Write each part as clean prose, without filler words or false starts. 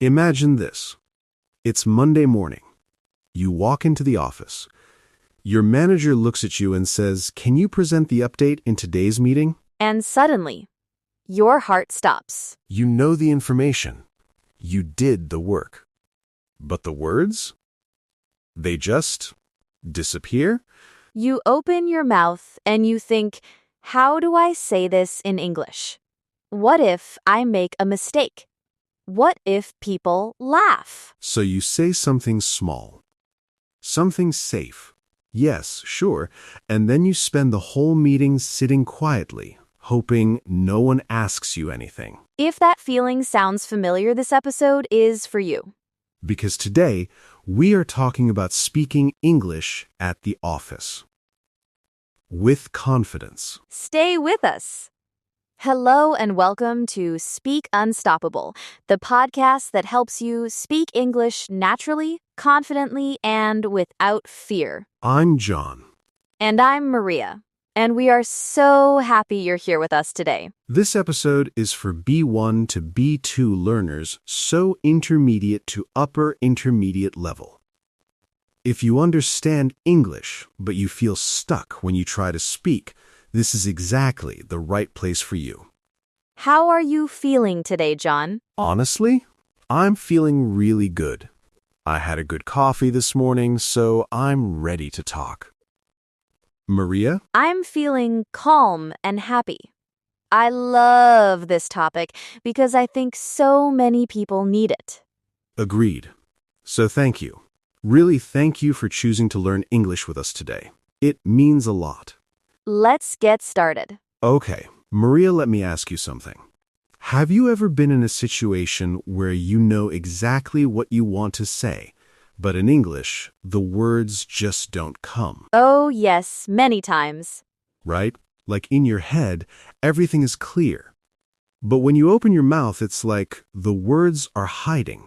Imagine this. It's Monday morning. You walk into the office. Your manager looks at you and says, "Can you present the update in today's meeting?" And suddenly, your heart stops. You know the information. You did the work. But the words? They just disappear? You open your mouth and you think, how do I say this in English? What if I make a mistake? What if people laugh? So you say something small. Something safe. Yes, sure. And then you spend the whole meeting sitting quietly, hoping no one asks you anything. If that feeling sounds familiar, this episode is for you. Because today, we are talking about speaking English at the office. With confidence. Stay with us. Hello and welcome to Speak Unstoppable, the podcast that helps you speak English naturally, confidently, and without fear. I'm John. And I'm Maria. And we are so happy you're here with us today. This episode is for B1 to B2 learners, so intermediate to upper intermediate level. If you understand English, but you feel stuck when you try to speak, this is exactly the right place for you. How are you feeling today, John? Honestly, I'm feeling really good. I had a good coffee this morning, so I'm ready to talk. Maria? I'm feeling calm and happy. I love this topic because I think so many people need it. Agreed. So thank you. Really thank you for choosing to learn English with us today. It means a lot. Let's get started. Okay, Maria, let me ask you something. Have you ever been in a situation where you know exactly what you want to say, but in English, the words just don't come? Oh, yes, many times. Right? Like in your head, everything is clear. But when you open your mouth, it's like the words are hiding.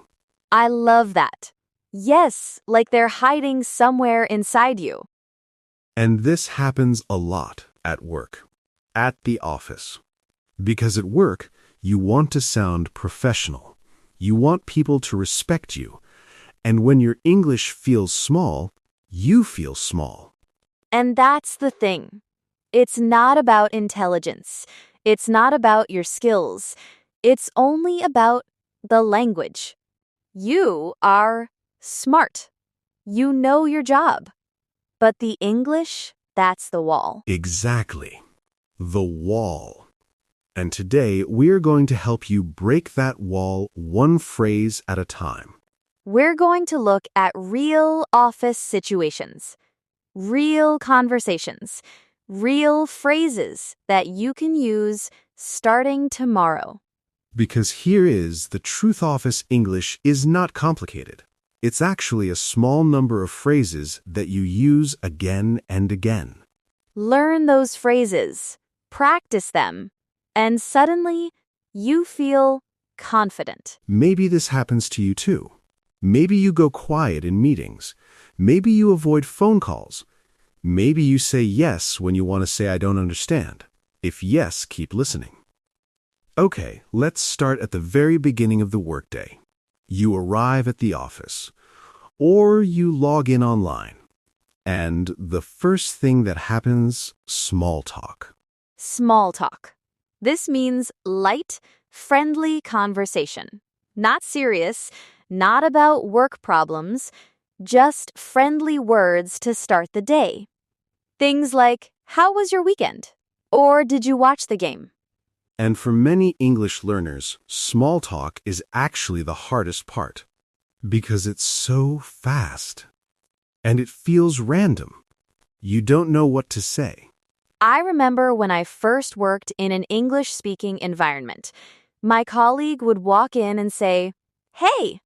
I love that. Yes, like they're hiding somewhere inside you. And this happens a lot at work, at the office. Because at work, you want to sound professional. You want people to respect you. And when your English feels small, you feel small. And that's the thing. It's not about intelligence. It's not about your skills. It's only about the language. You are smart. You know your job. But the English, that's the wall. Exactly. The wall. And today, we're going to help you break that wall one phrase at a time. We're going to look at real office situations, real conversations, real phrases that you can use starting tomorrow. Because here is the truth office English is not complicated. It's actually a small number of phrases that you use again and again. Learn those phrases, practice them, and suddenly you feel confident. Maybe this happens to you too. Maybe you go quiet in meetings. Maybe you avoid phone calls. Maybe you say yes when you want to say I don't understand. If yes, keep listening. Okay, let's start at the very beginning of the workday. You arrive at the office, or you log in online. And the first thing that happens, small talk. Small talk. This means light, friendly conversation. Not serious, not about work problems, just friendly words to start the day. Things like, how was your weekend? Or did you watch the game? And for many English learners, small talk is actually the hardest part because it's so fast and it feels random. You don't know what to say. I remember when I first worked in an English-speaking environment. My colleague would walk in and say, "Hey,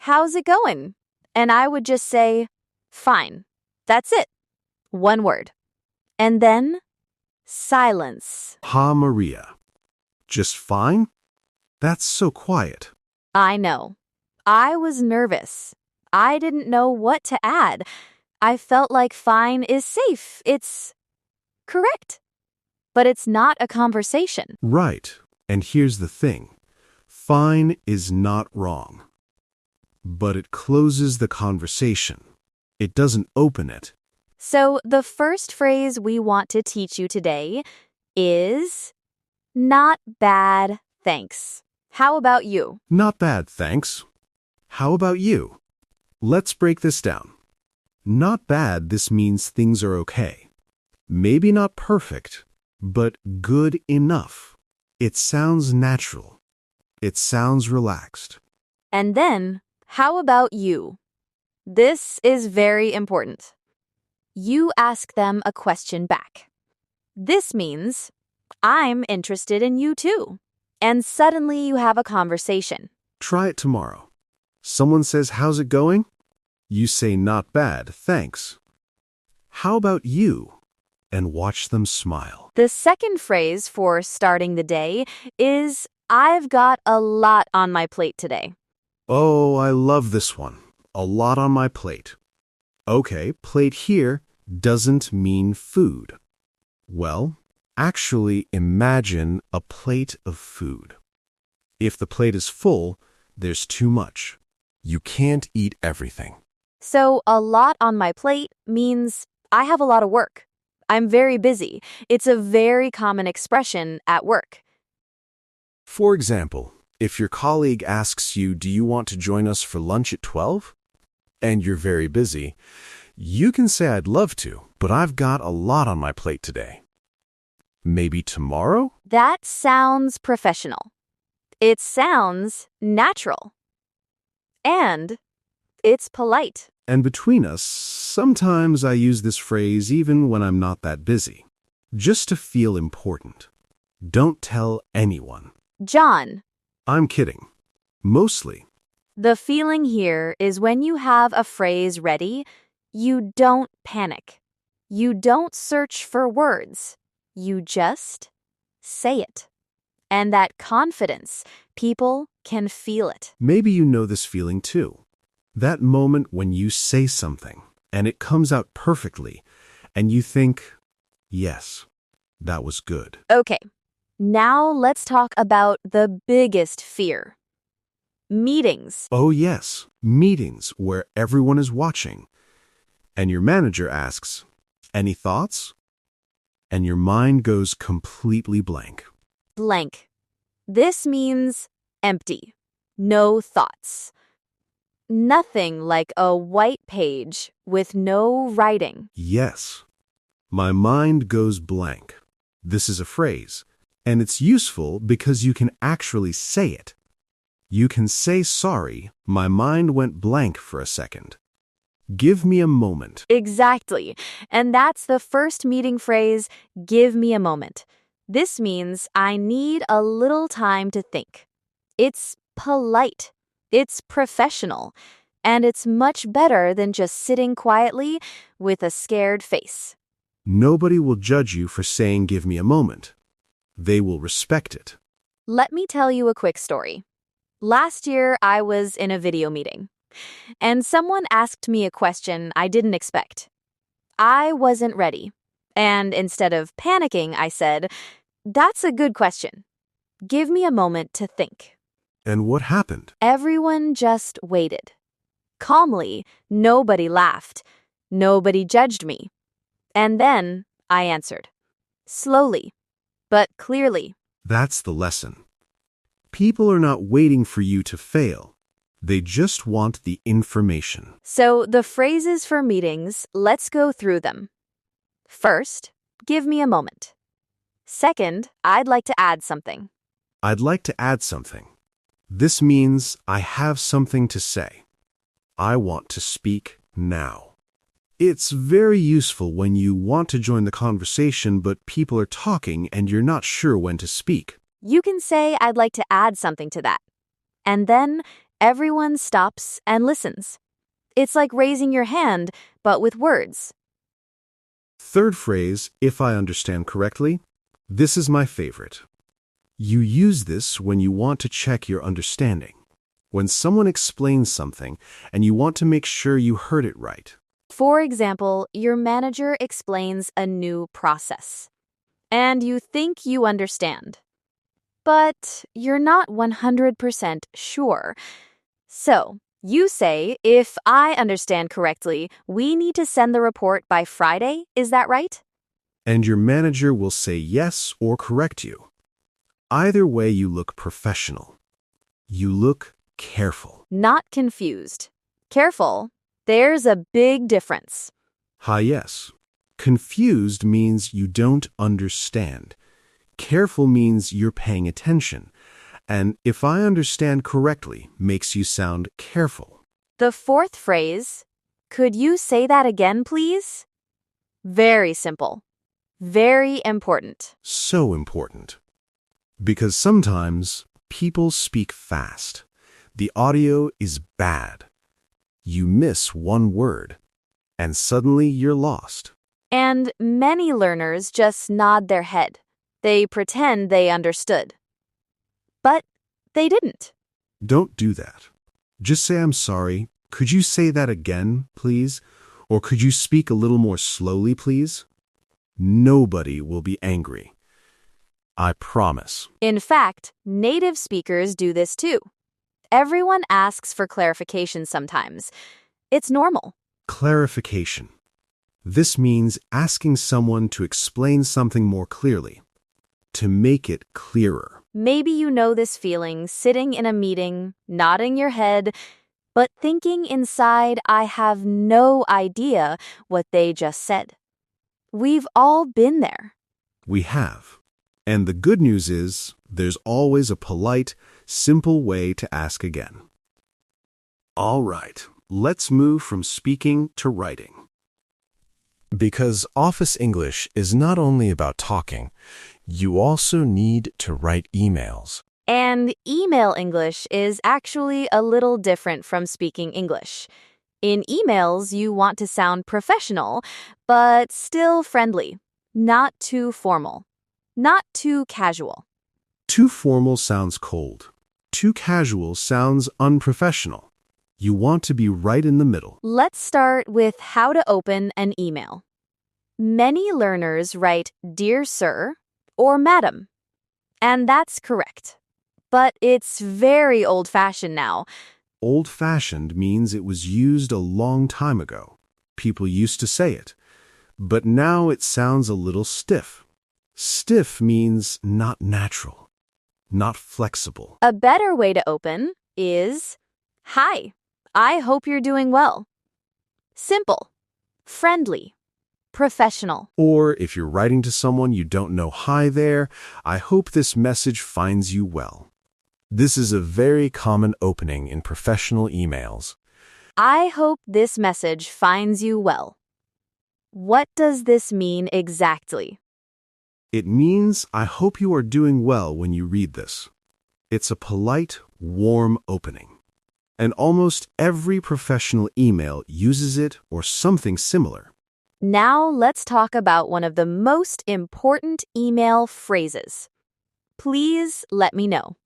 how's it going?" And I would just say, "Fine." That's it. One word. And then, silence. Ha, Maria. Just fine? That's so quiet. I know. I was nervous. I didn't know what to add. I felt like fine is safe. It's correct. But it's not a conversation. Right. And here's the thing. Fine is not wrong. but it closes the conversation. It doesn't open it. So the first phrase we want to teach you today is not bad, thanks. How about you? Not bad, thanks. How about you? Let's break this down. Not bad, this means things are okay. Maybe not perfect, but good enough. It sounds natural. It sounds relaxed. And then, how about you? This is very important. You ask them a question back. This means, I'm interested in you too. And suddenly you have a conversation. Try it tomorrow. Someone says, how's it going? You say, not bad, thanks. How about you? And watch them smile. The second phrase for starting the day is, I've got a lot on my plate today. Oh, I love this one. A lot on my plate. Okay, plate here doesn't mean food. Well, actually imagine a plate of food. If the plate is full, there's too much. You can't eat everything. So, a lot on my plate means I have a lot of work. I'm very busy. It's a very common expression at work. For example, if your colleague asks you, do you want to join us for lunch at 12? And you're very busy, you can say, I'd love to, but I've got a lot on my plate today. Maybe tomorrow? That sounds professional. It sounds natural. And it's polite. And between us, sometimes I use this phrase even when I'm not that busy, just to feel important. Don't tell anyone. John, I'm kidding. Mostly. the feeling here is when you have a phrase ready, you don't panic. You don't search for words. You just say it. And that confidence, people can feel it. Maybe you know this feeling too. That moment when you say something and it comes out perfectly and you think, yes, that was good. Okay, now let's talk about the biggest fear. Meetings. Oh yes, meetings where everyone is watching. And your manager asks, any thoughts? And your mind goes completely blank. Blank. This means empty. No thoughts. Nothing like a white page with no writing. Yes, my mind goes blank. This is a phrase, and it's useful because you can actually say it. You can say, sorry, my mind went blank for a second. Give me a moment. Exactly. And that's the first meeting phrase, give me a moment. This means I need a little time to think. It's polite. It's professional. And it's much better than just sitting quietly with a scared face. Nobody will judge you for saying, give me a moment. They will respect it. Let me tell you a quick story. Last year, I was in a video meeting, and someone asked me a question I didn't expect. I wasn't ready, and instead of panicking, I said, that's a good question. Give me a moment to think. And what happened? Everyone just waited. Calmly, nobody laughed. Nobody judged me. And then I answered. Slowly, but clearly. That's the lesson. People are not waiting for you to fail. They just want the information. So the phrases for meetings, let's go through them. First, give me a moment. Second, I'd like to add something. I'd like to add something. This means I have something to say. I want to speak now. It's very useful when you want to join the conversation but people are talking and you're not sure when to speak. You can say, I'd like to add something to that. And then everyone stops and listens. It's like raising your hand, but with words. Third phrase, if I understand correctly, this is my favorite. You use this when you want to check your understanding. When someone explains something and you want to make sure you heard it right. For example, your manager explains a new process, and you think you understand. But you're not 100% sure. So, You say, if I understand correctly, we need to send the report by Friday, is that right? And your manager will say yes or correct you. Either way, you look professional. You look careful. Not confused. Careful. There's a big difference. Yes. Confused means you don't understand. Careful means you're paying attention. And if I understand correctly, makes you sound careful. The fourth phrase, could you say that again, please? Very simple. Very important. So important. Because sometimes people speak fast. The audio is bad. You miss one word, and suddenly you're lost. And many learners just nod their head. They pretend they understood. But they didn't. Don't do that. Just say, I'm sorry. Could you say that again, please? Or could you speak a little more slowly, please? Nobody will be angry. I promise. In fact, native speakers do this too. Everyone asks for clarification sometimes. It's normal. Clarification. This means asking someone to explain something more clearly, to make it clearer. Maybe you know this feeling sitting in a meeting, nodding your head, but thinking inside, I have no idea what they just said. We've all been there. We have. And the good news is, there's always a polite, simple way to ask again. All right, let's move from speaking to writing. Because Office English is not only about talking, you also need to write emails. And email English is actually a little different from speaking English. In emails, you want to sound professional, but still friendly, not too formal, not too casual. Too formal sounds cold. Too casual sounds unprofessional. You want to be right in the middle. Let's start with how to open an email. Many learners write Dear Sir or Madam, and that's correct. But it's very old-fashioned now. Old-fashioned means it was used a long time ago. People used to say it. But now it sounds a little stiff. Stiff means not natural, not flexible. A better way to open is, Hi, I hope you're doing well. Simple, friendly, professional. Or if you're writing to someone you don't know, hi there, I hope this message finds you well. This is a very common opening in professional emails. I hope this message finds you well. What does this mean exactly? It means I hope you are doing well when you read this. It's a polite, warm opening. And almost every professional email uses it or something similar. Now let's talk about one of the most important email phrases. Please let me know.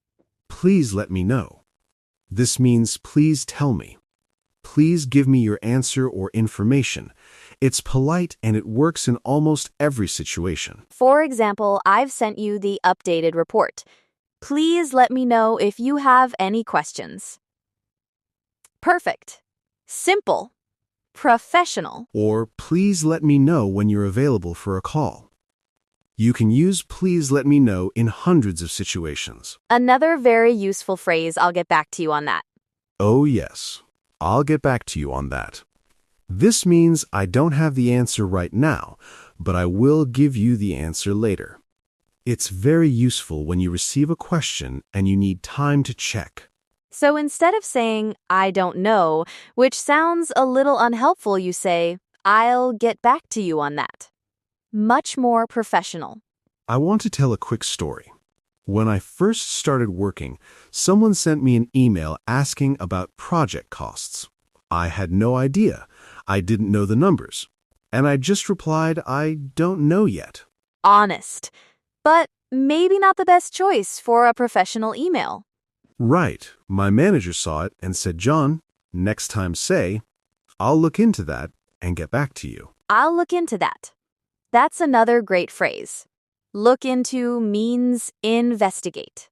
Please let me know. This means please tell me. Please give me your answer or information. It's polite and it works in almost every situation. For example, I've sent you the updated report. Please let me know if you have any questions. Perfect. Simple. Professional. Or please let me know when you're available for a call. You can use please let me know in hundreds of situations. Another very useful phrase, I'll get back to you on that. Oh yes, I'll get back to you on that. This means I don't have the answer right now, but I will give you the answer later. It's very useful when you receive a question and you need time to check. So instead of saying, I don't know, which sounds a little unhelpful, you say, I'll get back to you on that. Much more professional. I want to tell a quick story. When I first started working, someone sent me an email asking about project costs. I had no idea. I didn't know the numbers. And I just replied, I don't know yet. Honest. But maybe not the best choice for a professional email. Right. My manager saw it and said, John, next time say, I'll look into that and get back to you. I'll look into that. That's another great phrase. Look into means investigate.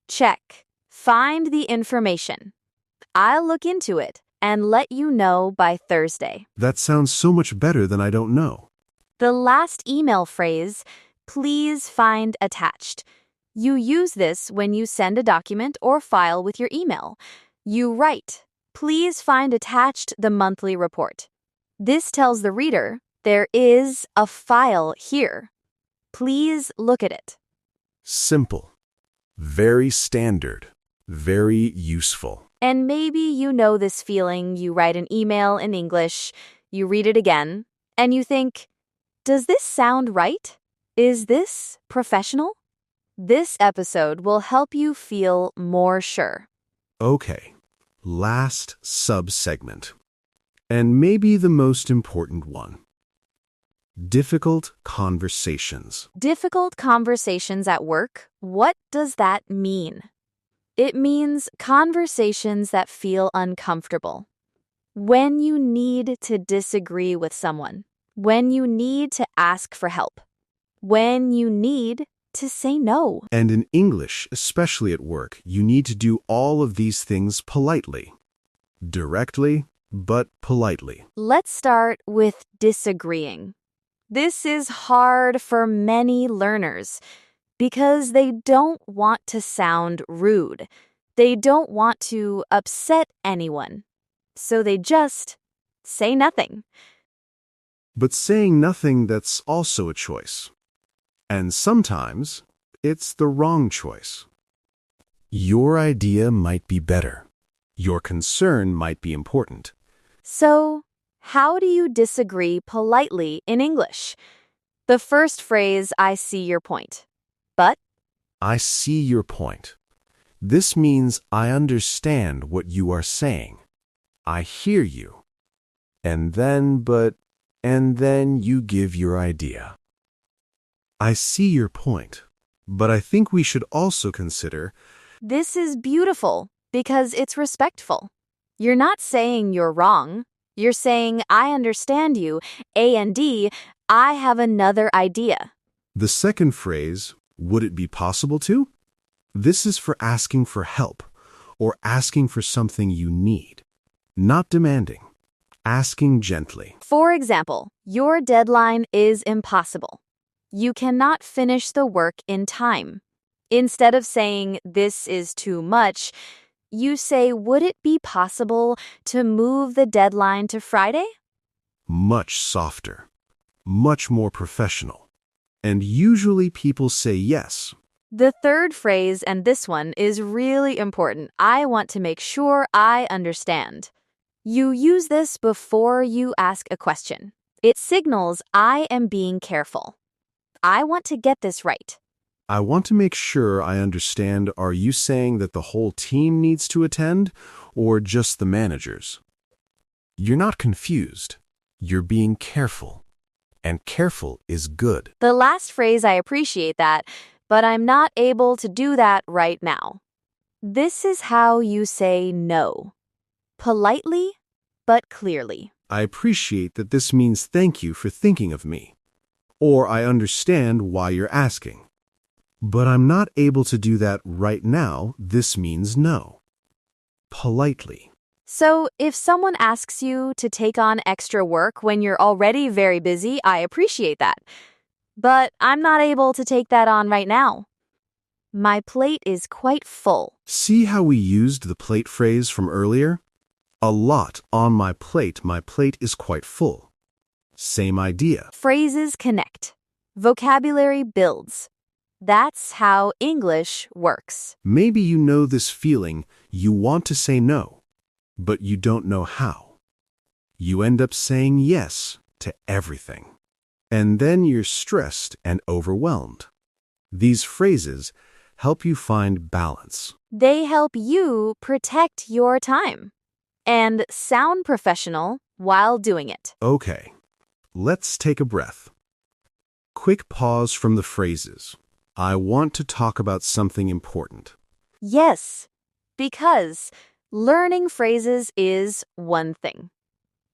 Check. Find the information. I'll look into it and let you know by Thursday. That sounds so much better than I don't know. The last email phrase, please find attached. You use this when you send a document or file with your email. You write, please find attached the monthly report. This tells the reader there is a file here. Please look at it. Simple. Very standard. Very useful. And maybe you know this feeling. You write an email in English, you read it again, and you think, does this sound right? Is this professional? This episode will help you feel more sure. Okay, last sub-segment. And maybe the most important one. Difficult conversations. Difficult conversations at work, what does that mean? It means conversations that feel uncomfortable. When you need to disagree with someone, when you need to ask for help, when you need to say no. And in English, especially at work, you need to do all of these things politely. Directly, but politely. Let's start with disagreeing. This is hard for many learners because they don't want to sound rude. They don't want to upset anyone. So they just say nothing. But saying nothing, that's also a choice. And sometimes, it's the wrong choice. Your idea might be better. Your concern might be important. So, how do you disagree politely in English? The first phrase, I see your point. But I see your point. This means I understand what you are saying. I hear you. And then you give your idea. I see your point, but I think we should also consider this is beautiful because it's respectful. You're not saying you're wrong. You're saying, I understand you, A and D, I have another idea. the second phrase, would it be possible to? This is for asking for help or asking for something you need. Not demanding. Asking gently. For example, your deadline is impossible. You cannot finish the work in time. Instead of saying, this is too much, you say, would it be possible to move the deadline to Friday? Much softer. Much more professional. And usually people say yes. The third phrase, and this one is really important. I want to make sure I understand. You use this before you ask a question. It signals I am being careful. I want to get this right. I want to make sure I understand, are you saying that the whole team needs to attend or just the managers? You're not confused. You're being careful. And careful is good. The last phrase, I appreciate that, but I'm not able to do that right now. This is how you say no. Politely, but clearly. I appreciate that this means thank you for thinking of me. Or I understand why you're asking. But I'm not able to do that right now. This means no. Politely. So, if someone asks you to take on extra work when you're already very busy, I appreciate that. But I'm not able to take that on right now. My plate is quite full. See how we used the plate phrase from earlier? A lot on my plate is quite full. Same idea. Phrases connect. Vocabulary builds. That's how English works. Maybe you know this feeling, you want to say no, but you don't know how. You end up saying yes to everything. And then you're stressed and overwhelmed. These phrases help you find balance. They help you protect your time and sound professional while doing it. Okay, let's take a breath. Quick pause from the phrases. I want to talk about something important. Yes, because learning phrases is one thing,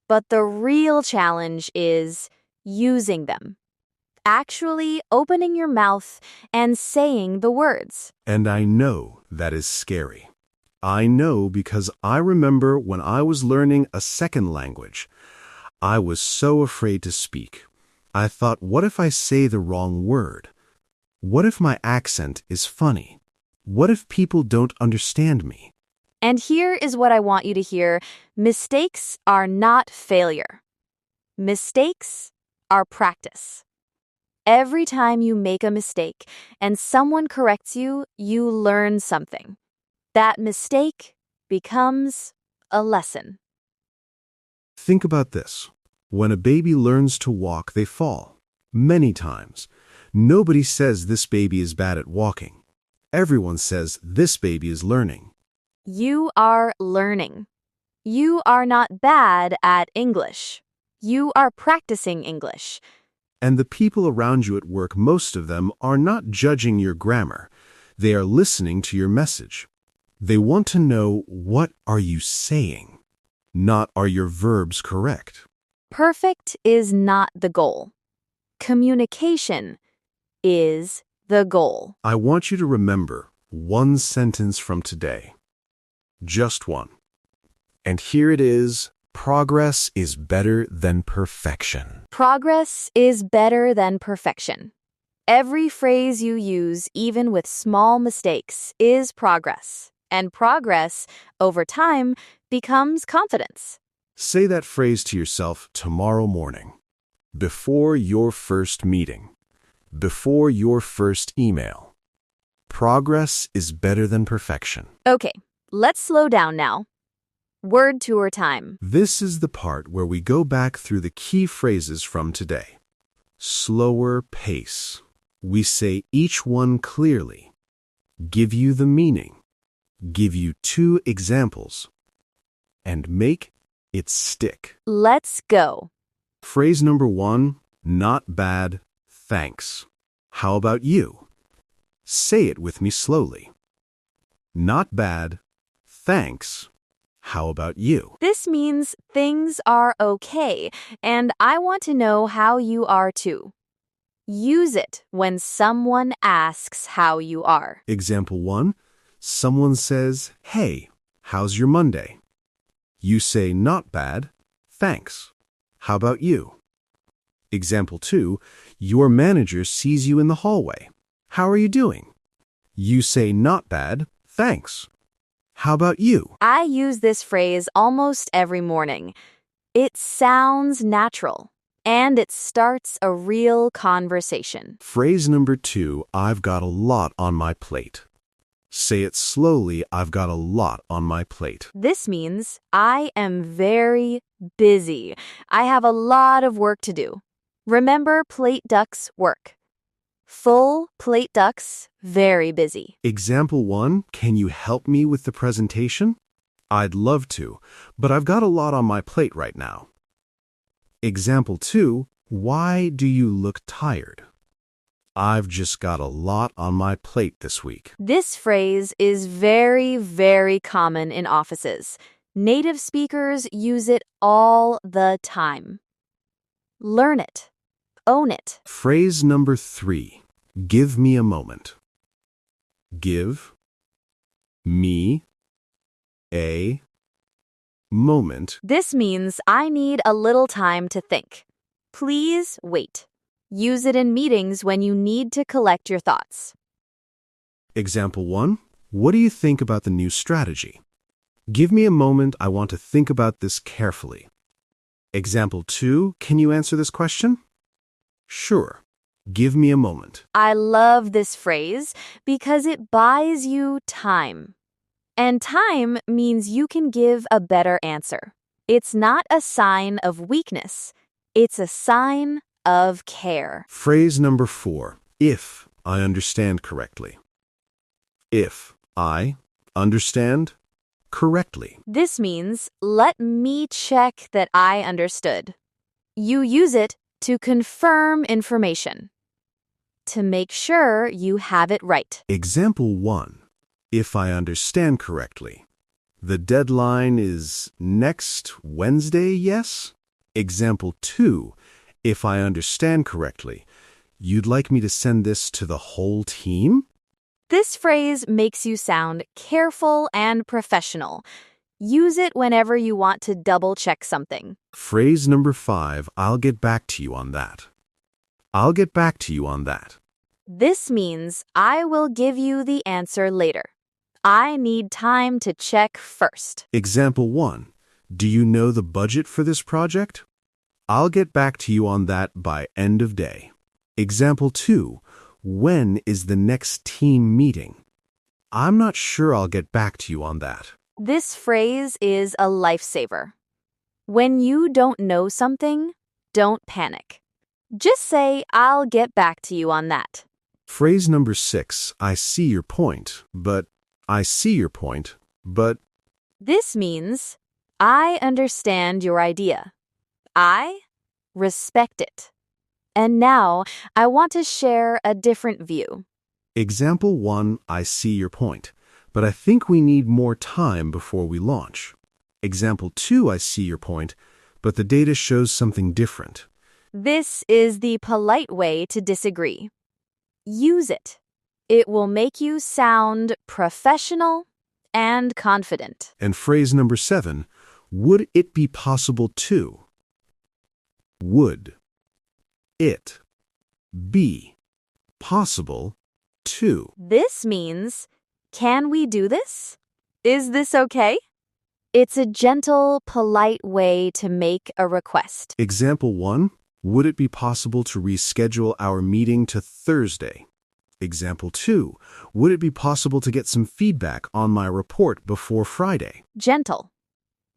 but the real challenge is using them. Actually opening your mouth and saying the words. And I know that is scary. I know because I remember when I was learning a second language. I was so afraid to speak. I thought, what if I say the wrong word? What if my accent is funny? What if people don't understand me? And here is what I want you to hear. Mistakes are not failure. Mistakes are practice. Every time you make a mistake and someone corrects you, you learn something. That mistake becomes a lesson. Think about this. When a baby learns to walk, they fall. Many times. Nobody says this baby is bad at walking. Everyone says this baby is learning. You are learning. You are not bad at English. You are practicing English. And the people around you at work, most of them, are not judging your grammar. They are listening to your message. They want to know, what are you saying? Not, are your verbs correct? Perfect is not the goal. Communication is the goal. I want you to remember one sentence from today. Just one. And here it is. Progress is better than perfection. Progress is better than perfection. Every phrase you use, even with small mistakes, is progress. And progress, over time, becomes confidence. Say that phrase to yourself tomorrow morning. Before your first meeting. Before your first email. Progress is better than perfection. Okay, let's slow down now. Word tour time. This is the part where we go back through the key phrases from today. Slower pace. We say each one clearly. Give you the meaning. Give you 2 examples. And make it stick. Let's go. Phrase number 1, not bad, thanks. How about you? Say it with me slowly. Not bad, thanks. How about you? This means things are okay, and I want to know how you are too. Use it when someone asks how you are. Example 1, someone says, hey, how's your Monday? You say, not bad, thanks. How about you? Example 2, your manager sees you in the hallway. How are you doing? You say, not bad, thanks. How about you? I use this phrase almost every morning. It sounds natural, and it starts a real conversation. Phrase number 2, I've got a lot on my plate. Say it slowly, I've got a lot on my plate. This means I am very busy. I have a lot of work to do. Remember plate ducks work. Full plate ducks, very busy. Example 1, can you help me with the presentation? I'd love to, but I've got a lot on my plate right now. Example 2, why do you look tired? I've just got a lot on my plate this week. This phrase is very, very common in offices. Native speakers use it all the time. Learn it. Own it. Phrase number 3, give me a moment. Give me a moment. This means I need a little time to think. Please wait. Use it in meetings when you need to collect your thoughts. Example 1, what do you think about the new strategy? Give me a moment, I want to think about this carefully. Example 2, can you answer this question? Sure. Give me a moment. I love this phrase because it buys you time. And time means you can give a better answer. It's not a sign of weakness. It's a sign of care. Phrase number 4, if I understand correctly. If I understand correctly. This means let me check that I understood. You use it to confirm information, to make sure you have it right. Example 1, if I understand correctly. The deadline is next Wednesday, yes? Example 2, if I understand correctly. You'd like me to send this to the whole team? This phrase makes you sound careful and professional. Use it whenever you want to double-check something. Phrase number 5, I'll get back to you on that. I'll get back to you on that. This means I will give you the answer later. I need time to check first. Example 1, do you know the budget for this project? I'll get back to you on that by end of day. Example 2, when is the next team meeting? I'm not sure I'll get back to you on that. This phrase is a lifesaver. When you don't know something, don't panic. Just say, I'll get back to you on that. Phrase number 6, I see your point, but I see your point, but This means, I understand your idea. I respect it. And now, I want to share a different view. Example 1, I see your point, but I think we need more time before we launch. Example 2, I see your point, but the data shows something different. This is the polite way to disagree. Use it. It will make you sound professional and confident. And phrase number 7, would it be possible to? Would it be possible to? This means, can we do this? Is this okay? It's a gentle, polite way to make a request. Example 1, would it be possible to reschedule our meeting to Thursday? Example 2, would it be possible to get some feedback on my report before Friday? Gentle,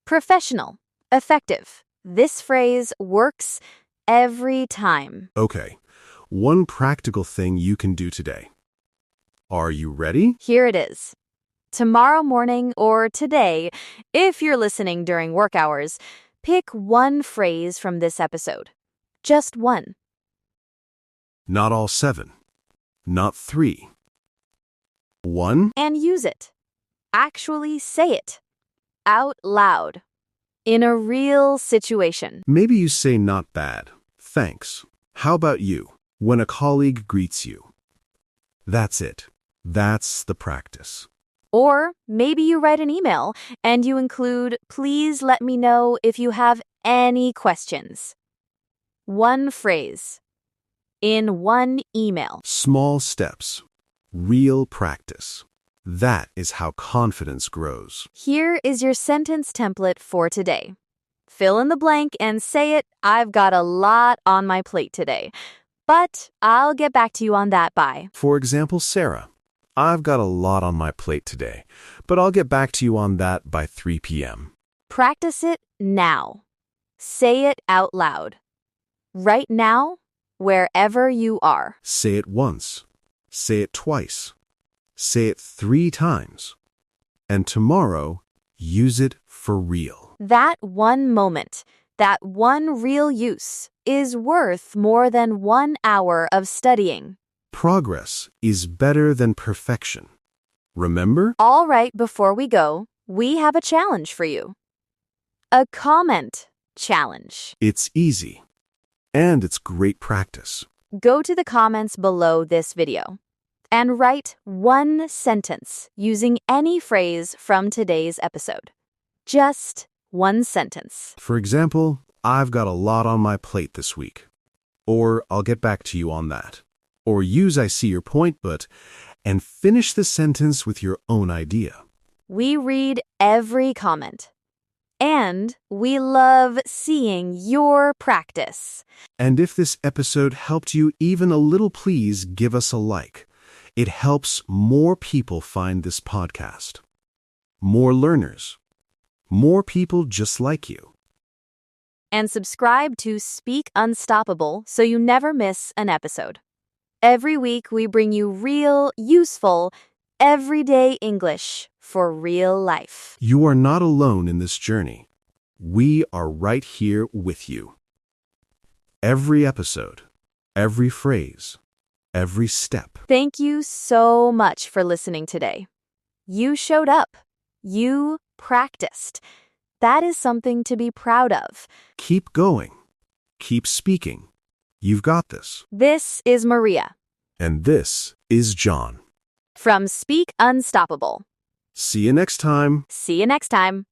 professional, effective. This phrase works every time. Okay, one practical thing you can do today. Are you ready? Here it is. Tomorrow morning or today, if you're listening during work hours, pick one phrase from this episode. Just one. Not all 7. Not 3. 1. And use it. Actually say it. Out loud. In a real situation. Maybe you say not bad. Thanks. How about you? When a colleague greets you. That's it. That's the practice. Or maybe you write an email and you include, please let me know if you have any questions. One phrase. In one email. Small steps. Real practice. That is how confidence grows. Here is your sentence template for today. Fill in the blank and say it, I've got a lot on my plate today. But I'll get back to you on that by. For example, Sarah. I've got a lot on my plate today, but I'll get back to you on that by 3 p.m. Practice it now. Say it out loud. Right now, wherever you are. Say it once. Say it twice. Say it 3 times. And tomorrow, use it for real. That one moment, that one real use, is worth more than 1 hour of studying. Progress is better than perfection. Remember? All right, before we go, we have a challenge for you. A comment challenge. It's easy. And it's great practice. Go to the comments below this video and write one sentence using any phrase from today's episode. Just one sentence. For example, I've got a lot on my plate this week. Or I'll get back to you on that. Or use I see your point, but, and finish the sentence with your own idea. We read every comment. And we love seeing your practice. And if this episode helped you even a little, please give us a like. It helps more people find this podcast. More learners. More people just like you. And subscribe to Speak Unstoppable so you never miss an episode. Every week we bring you real, useful, everyday English for real life. You are not alone in this journey. We are right here with you. Every episode, every phrase, every step. Thank you so much for listening today. You showed up. You practiced. That is something to be proud of. Keep going. Keep speaking. You've got this. This is Maria. And this is John. From Speak Unstoppable. See you next time. See you next time.